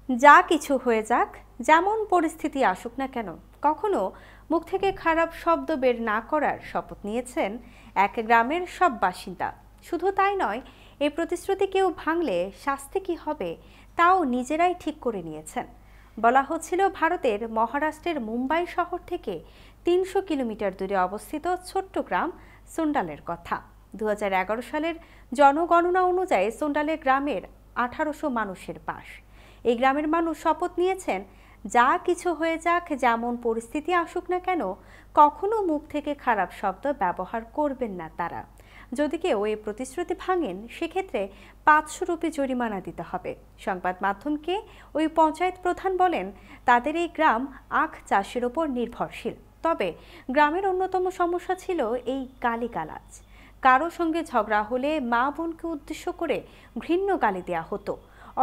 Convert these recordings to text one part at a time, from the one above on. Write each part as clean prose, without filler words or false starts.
যা কিছু হয়ে যাক, যেমন পরিস্থিতি আসুক না কেন, কখনো মুখ থেকে খারাপ শব্দ বের না করার শপথ নিয়েছেন এক গ্রামের সব বাসিন্দা। শুধু তাই নয়, এই প্রতিশ্রুতি কেউ ভাঙলে শাস্তি কী হবে তাও নিজেরাই ঠিক করে নিয়েছেন। বলা হচ্ছিল ভারতের মহারাষ্ট্রের মুম্বাই শহর থেকে ৩০০ কিলোমিটার দূরে অবস্থিত ছোট্ট গ্রাম সোন্ডালের কথা। ২০১১ সালের জনগণনা অনুযায়ী সোন্ডালের গ্রামের ১৮০০ মানুষের বাস। এই গ্রামের মানুষ শপথ নিয়েছেন, যা কিছু হয়ে যাক, যেমন পরিস্থিতি আসুক না কেন, কখনো মুখ থেকে খারাপ শব্দ ব্যবহার করবেন না তারা। যদি কেউ এই প্রতিশ্রুতি ভাঙেন, সেক্ষেত্রে ৫০০ রুপি জরিমানা দিতে হবে। সংবাদ মাধ্যমকে ওই পঞ্চায়েত প্রধান বলেন, তাদের এই গ্রাম আখ চাষের ওপর নির্ভরশীল। তবে গ্রামের অন্যতম সমস্যা ছিল এই গালিগালাজ। কারো সঙ্গে ঝগড়া হলে মা বোনকে উদ্দেশ্য করে ঘৃণ্য গালি দেওয়া হতো,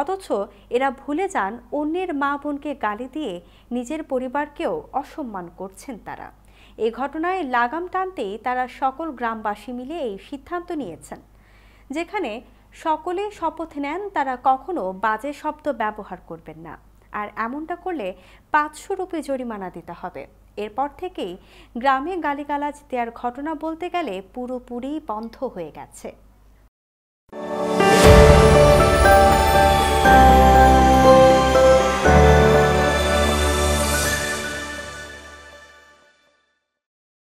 অথচ এরা ভুলে যান অন্যের মা বোনকে গালি দিয়ে নিজের পরিবারকেও অসম্মান করছেন তারা। এই ঘটনায় লাগাম টানতেই তারা সকল গ্রামবাসী মিলে এই সিদ্ধান্ত নিয়েছেন, যেখানে সকলে শপথ নেন তারা কখনো বাজে শব্দ ব্যবহার করবেন না, আর এমনটা করলে ৫০০ রুপি জরিমানা দিতে হবে। এরপর থেকেই গ্রামে গালিগালাজ দেওয়ার ঘটনা বলতে গেলে পুরোপুরি বন্ধ হয়ে গেছে।